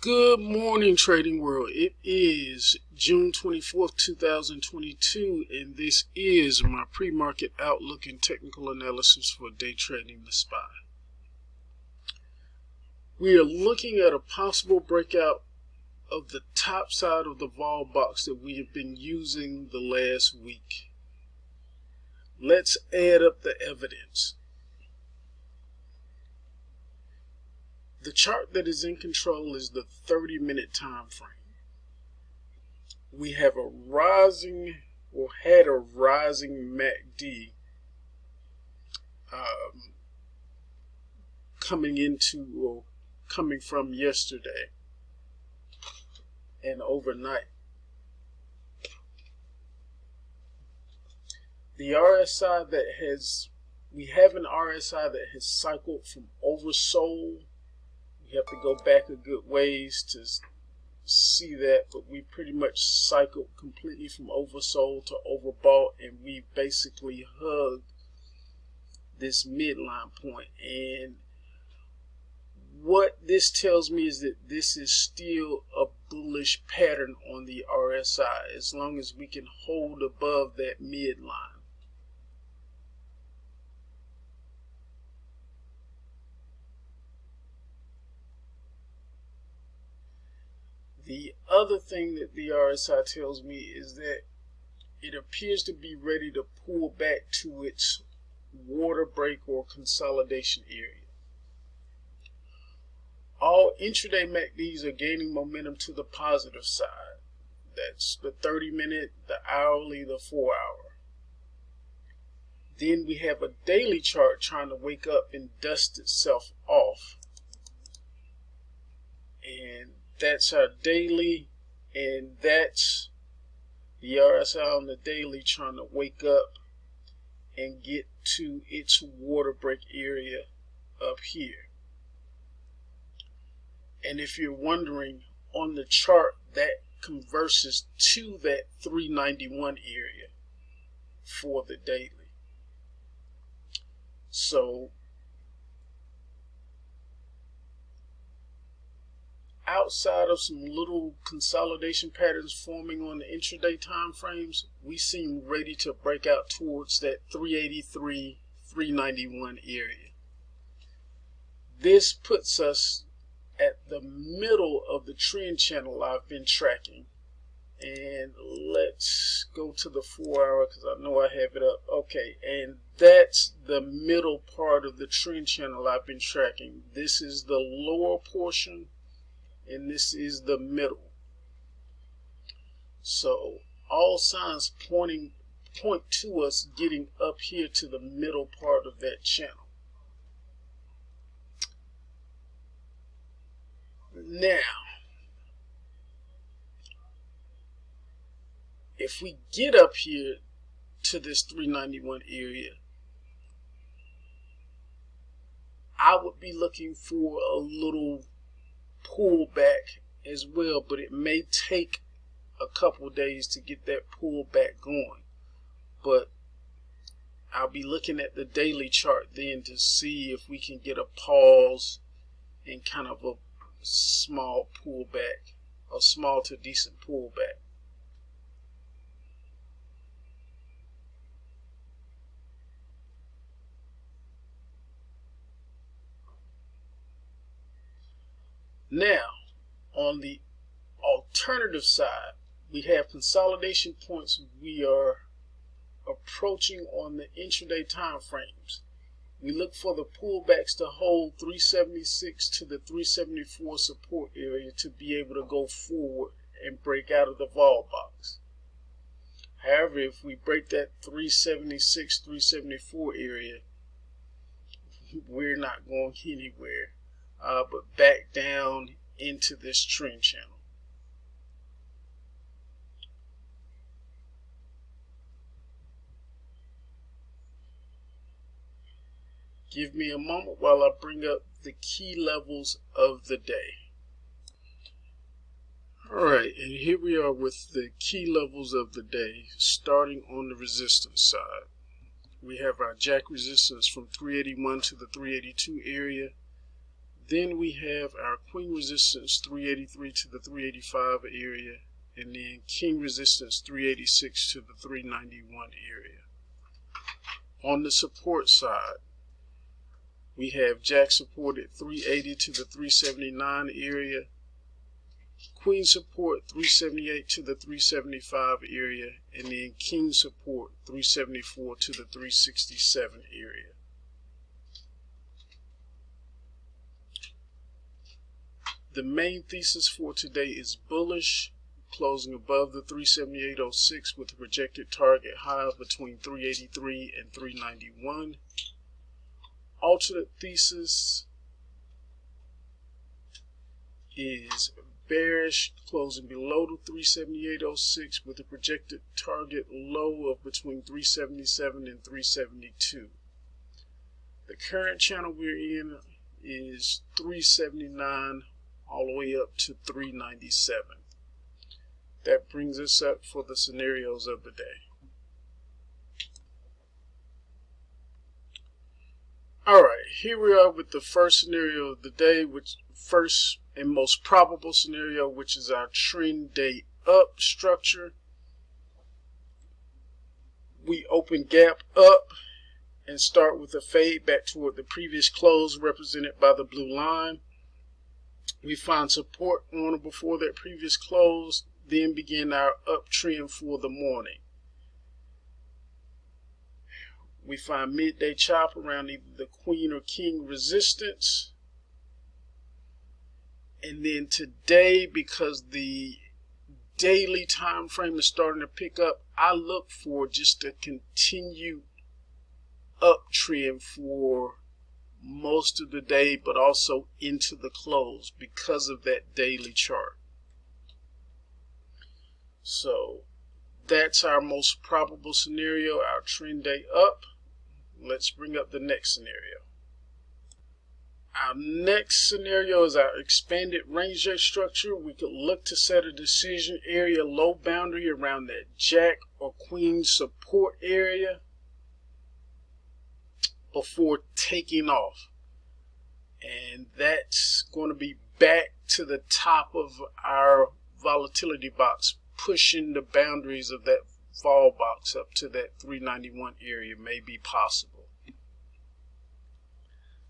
Good morning, trading world. It is June 24th, 2022, and this is my pre-market outlook and technical analysis for day trading the SPY. We are looking at a possible breakout of the top side of the vol box that we have been using the last week. Let's add up the evidence. The chart that is in control is the 30-minute time frame. We have a rising, or had a rising MACD coming from yesterday and overnight. The RSI we have an RSI that has cycled from oversold. You have to go back a good ways to see that, but we pretty much cycled completely from oversold to overbought, and we basically hugged this midline point. And what this tells me is that this is still a bullish pattern on the RSI as long as we can hold above that midline. The other thing that the RSI tells me is that it appears to be ready to pull back to its water break or consolidation area. All intraday MACDs are gaining momentum to the positive side. That's the 30-minute, the hourly, the 4-hour. Then we have a daily chart trying to wake up and dust itself off. And that's our daily, and that's the RSI on the daily trying to wake up and get to its water break area up here. And if you're wondering, on the chart, that converses to that 391 area for the daily. So outside of some little consolidation patterns forming on the intraday time frames, we seem ready to break out towards that 383, 391 area. This puts us at the middle of the trend channel I've been tracking. And let's go to the 4-hour because I know I have it up. Okay, and that's the middle part of the trend channel I've been tracking. This is the lower portion, and this is the middle. So all signs point to us getting up here to the middle part of that channel. Now, if we get up here to this 391 area, I would be looking for a little pullback as well, but it may take a couple days to get that pullback going. But I'll be looking at the daily chart then to see if we can get a pause and kind of a small pullback, a small to decent pullback. Now, on the alternative side, we have consolidation points we are approaching on the intraday time frames. We look for the pullbacks to hold 376 to the 374 support area to be able to go forward and break out of the vol box. However, if we break that 376, 374 area, we're not going anywhere. But back down into this trend channel. Give me a moment while I bring up the key levels of the day. Alright, and here we are with the key levels of the day, starting on the resistance side. We have our jack resistance from 381 to the 382 area. Then we have our queen resistance 383 to the 385 area, and then king resistance 386 to the 391 area. On the support side, we have jack support at 380 to the 379 area, queen support 378 to the 375 area, and then king support 374 to the 367 area. The main thesis for today is bullish, closing above the 378.06 with a projected target high of between 383 and 391. Alternate thesis is bearish, closing below the 378.06 with a projected target low of between 377 and 372. The current channel we're in is 379 all the way up to 397. That brings us up for the scenarios of the day. Alright, here we are with the first scenario of the day, which first and most probable scenario, which is our trend day up structure. We open gap up and start with a fade back toward the previous close represented by the blue line. We find support on or before that previous close, then begin our uptrend for the morning. We find midday chop around either the queen or king resistance. And then today, because the daily time frame is starting to pick up, I look for just a continued uptrend for most of the day, but also into the close because of that daily chart. So that's our most probable scenario, our trend day up. Let's bring up the next scenario. Our next scenario is our expanded range day structure. We could look to set a decision area low boundary around that jack or queen support area before taking off. And that's going to be back to the top of our volatility box, pushing the boundaries of that vol box up to that 391 area may be possible.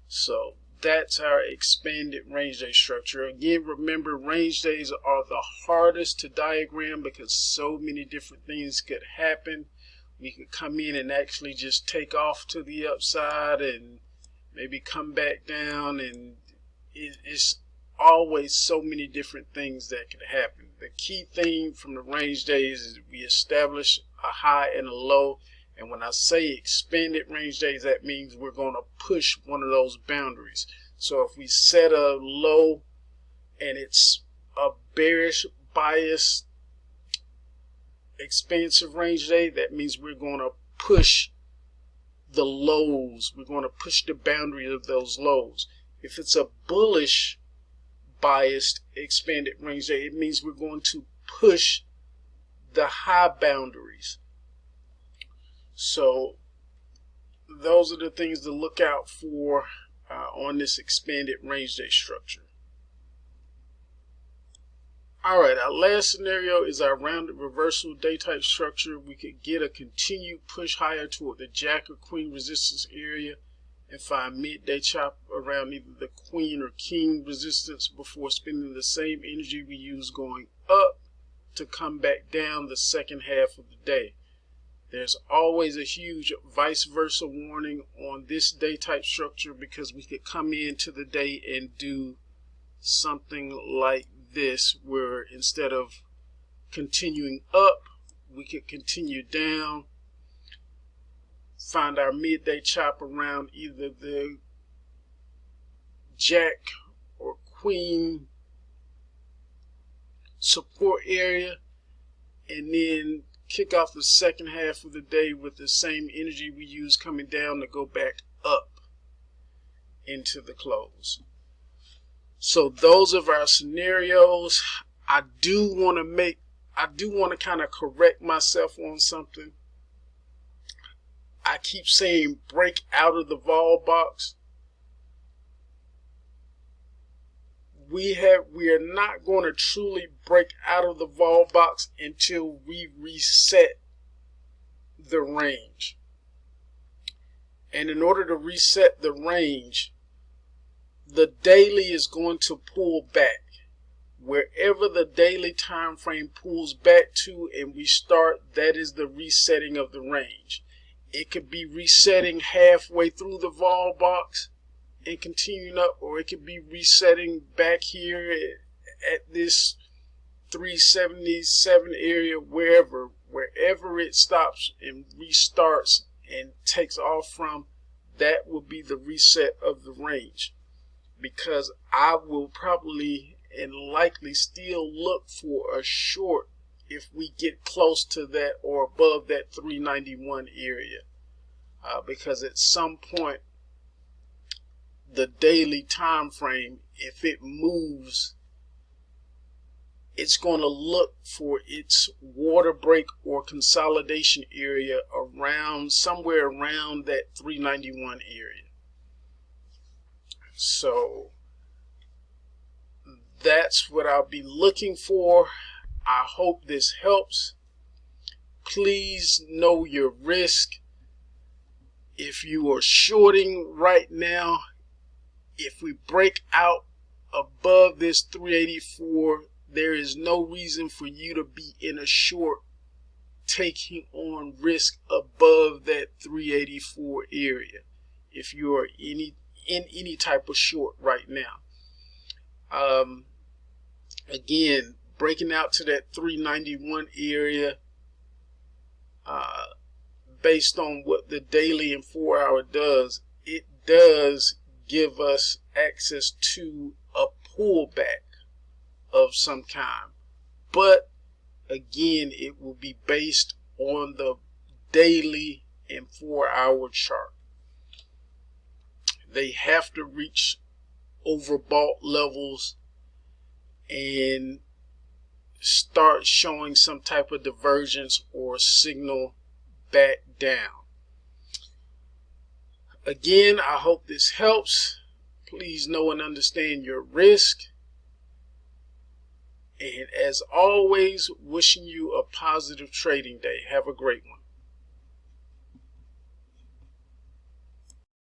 So that's our expanded range day structure. Again, remember, range days are the hardest to diagram because so many different things could happen. We could come in and actually just take off to the upside and maybe come back down, and it's always so many different things that could happen. The key thing from the range days is we establish a high and a low, and when I say expanded range days, that means we're going to push one of those boundaries. So if we set a low and it's a bearish bias expansive range day, that means we're going to push the lows. We're going to push the boundary of those lows. If it's a bullish biased expanded range day, it means we're going to push the high boundaries. So those are the things to look out for on this expanded range day structure. Alright, our last scenario is our rounded reversal day type structure. We could get a continued push higher toward the jack or queen resistance area and find midday chop around either the queen or king resistance before spending the same energy we use going up to come back down the second half of the day. There's always a huge vice versa warning on this day type structure because we could come into the day and do something like this, where instead of continuing up, we could continue down, find our midday chop around either the jack or queen support area, and then kick off the second half of the day with the same energy we use coming down to go back up into the close. So those are our scenarios. I do want to kind of correct myself on something. I keep saying break out of the vol box. we are not going to truly break out of the vol box until we reset the range. And in order to reset the range, the daily is going to pull back. Wherever the daily time frame pulls back to and we start, that is the resetting of the range. It could be resetting halfway through the vol box and continuing up, or it could be resetting back here at this 377 area, wherever it stops and restarts and takes off from. That will be the reset of the range, because I will probably and likely still look for a short if we get close to that or above that 391 area, because at some point the daily time frame, if it moves, it's going to look for its water break or consolidation area around somewhere around that 391 area. So that's what I'll be looking for. I hope this helps. Please know your risk. If you are shorting right now, if we break out above this 384, there is no reason for you to be in a short taking on risk above that 384 area if you are in any type of short right now. Again, breaking out to that 391 area, based on what the daily and 4-hour does, it does give us access to a pullback of some kind. But again, it will be based on the daily and 4-hour chart. They have to reach overbought levels and start showing some type of divergence or signal back down. Again, I hope this helps. Please know and understand your risk. And as always, wishing you a positive trading day. Have a great one.